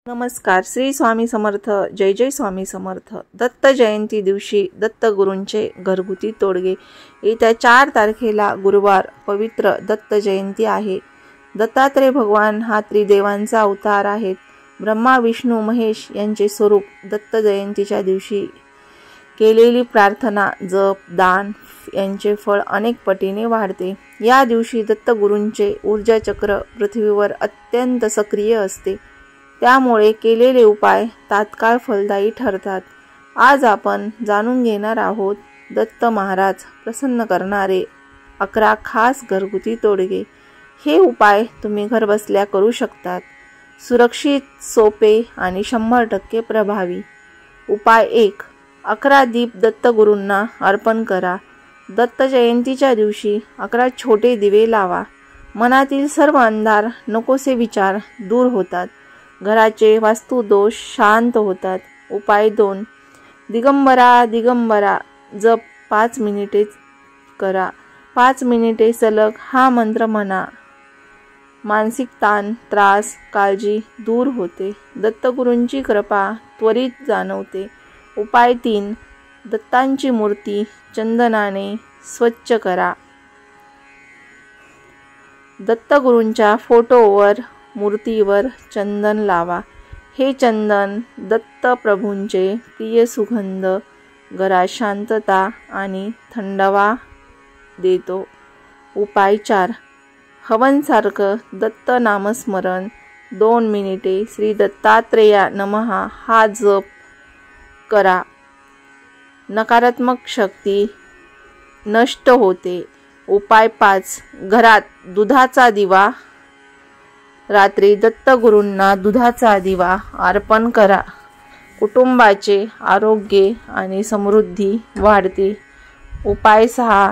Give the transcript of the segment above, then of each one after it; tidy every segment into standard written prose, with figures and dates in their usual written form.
नमस्कार. श्री स्वामी समर्थ. जय जय स्वामी समर्थ. दत्त जयंती दिवशी दत्तगुरूंचे घरगुती तोडगे. येत्या 4 तारखेला गुरुवार पवित्र दत्त जयंती आहे. दत्तात्रेय भगवान हा त्रिदेवांचा अवतार आहेत. ब्रह्मा विष्णू महेश यांचे स्वरूप. दत्त जयंतीच्या दिवशी केलेली प्रार्थना, जप, दान यांचे फळ अनेक पटीने वाढते. या दिवशी दत्तगुरूंचे ऊर्जा चक्र पृथ्वीवर अत्यंत सक्रिय असते. त्यामुळे केलेले उपाय तात्काळ फलदायी ठरतात. आज आपण जाणून घेणार आहोत दत्त महाराज प्रसन्न करणारे 11 खास घरगुती तोडगे. हे उपाय तुम्ही घरबसल्या करू शकतात. सुरक्षित, सोपे आणि 100% प्रभावी. उपाय 1. 11 दीप दत्तगुरूंना अर्पण करा. दत्त जयंतीच्या दिवशी 11 छोटे दिवे लावा. मनातील सर्व अंधार, नकोसे विचार दूर होतात. घराचे वास्तुदोष शांत होतात. उपाय 2. दिगंबरा दिगंबरा जप 5 मिनिटे करा. 5 मिनिटे सलग हा मंत्र म्हणा. मानसिक ताण, त्रास, काळजी दूर होते. दत्तगुरूंची कृपा त्वरित जाणवते. उपाय 3. दत्तांची मूर्ती चंदनाने स्वच्छ करा. दत्तगुरूंच्या फोटोवर, मूर्तीवर चंदन लावा. हे चंदन दत्त प्रभूंचे प्रिय सुगंध घरात शांतता आणि थंडावा देतो. उपाय 4. हवनसारखं दत्त नामस्मरण 2 मिनिटे श्री दत्तात्रेया नमः हा जप करा. नकारात्मक शक्ती नष्ट होते. उपाय 5. घरात दुधाचा दिवा. रात्री दत्तगुरूंना दुधाचा दिवा अर्पण करा. कुटुंबाचे आरोग्य आणि समृद्धी वाढते. उपाय 6.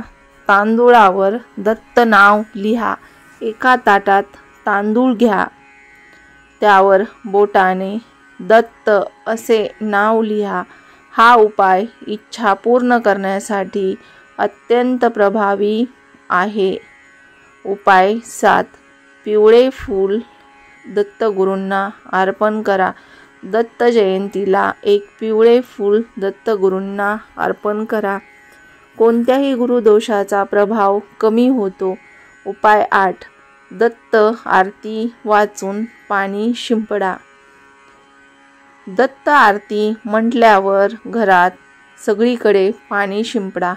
तांदूळावर दत्त नाव लिहा. एका ताटात तांदूळ घ्या. त्यावर बोटाने दत्त असे नाव लिहा. हा उपाय इच्छा पूर्ण करण्यासाठी अत्यंत प्रभावी आहे. उपाय 7. पिवळे फूल दत्तगुरूंना अर्पण करा. दत्त जयंतीला एक पिवळे फूल दत्तगुरूंना अर्पण करा. कोणत्याही गुरुदोषाचा प्रभाव कमी होतो. उपाय 8. दत्त आरती वाचून पाणी शिंपडा. दत्त आरती म्हटल्यावर घरात सगळीकडे पाणी शिंपडा.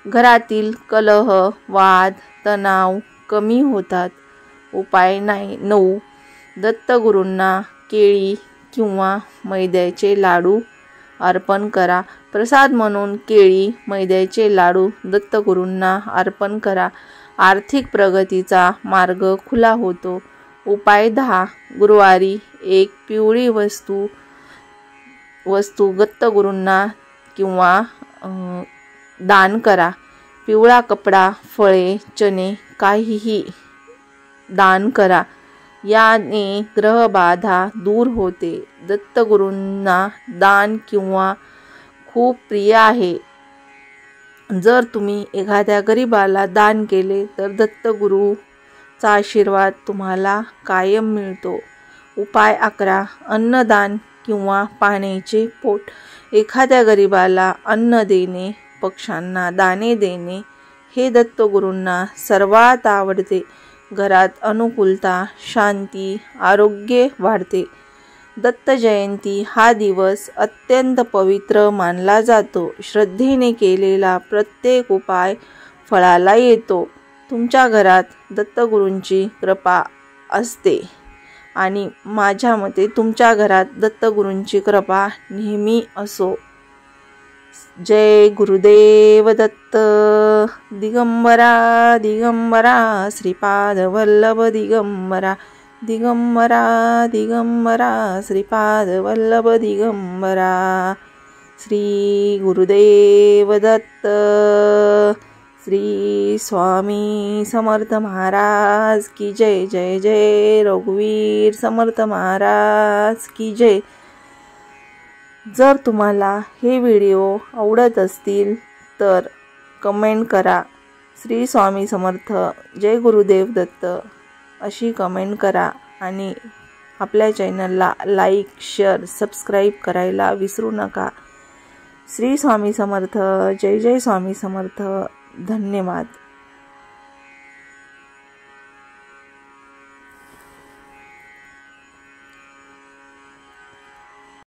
घरातील कलह, वाद, तणाव कमी होतात. उपाय 9. दत्तगुरूंना केळी किंवा मैद्याचे लाडू अर्पण करा. प्रसाद म्हणून केळी, मैद्याचे लाडू दत्तगुरूंना अर्पण करा. आर्थिक प्रगतीचा मार्ग खुला होतो. उपाय 10. गुरुवारी एक पिवळी वस्तू दत्तगुरूंना किंवा दान करा. पिवळा कपडा, फळे, चणे काहीही दान करा. याने ग्रहबाधा दूर होते. दत्तगुरूंना दान किंवा खूप प्रिय आहे. जर तुम्ही एखाद्या गरीबाला दान केले तर दत्तगुरूचा आशीर्वाद तुम्हाला कायम मिळतो. उपाय 11. अन्नदान किंवा पाण्याचे पोट. एखाद्या गरीबाला अन्न देणे, पक्ष्यांना दाणे देणे हे दत्तगुरूंना सर्वात आवडते. घरात अनुकूलता, शांती, आरोग्य वाढते. दत्त जयंती हा दिवस अत्यंत पवित्र मानला जातो. श्रद्धेने केलेला प्रत्येक उपाय फळाला येतो. तुमच्या घरात दत्तगुरूंची कृपा असते आणि माझ्या मते तुमच्या घरात दत्तगुरूंची कृपा नेहमी असो. जय गुरुदेव दत्त. दिगंबरा दिगंबरा श्रीपाद वल्लभ दिगंबरा. दिगंबरा दिगंबरा श्रीपाद वल्लभ दिगंबरा. श्री गुरुदेव दत्त. श्री स्वामी समर्थ महाराज की जय. जय जय रघुवीर समर्थ महाराज की जय. जर तुम्हाला हे व्हिडिओ आवडत असतील तर कमेंट करा. श्री स्वामी समर्थ, जय गुरुदेव दत्त अशी कमेंट करा आणि आपल्या चॅनलला लाईक, शेअर, सबस्क्राईब करायला विसरू नका। श्री स्वामी समर्थ। जय जय स्वामी समर्थ। धन्यवाद।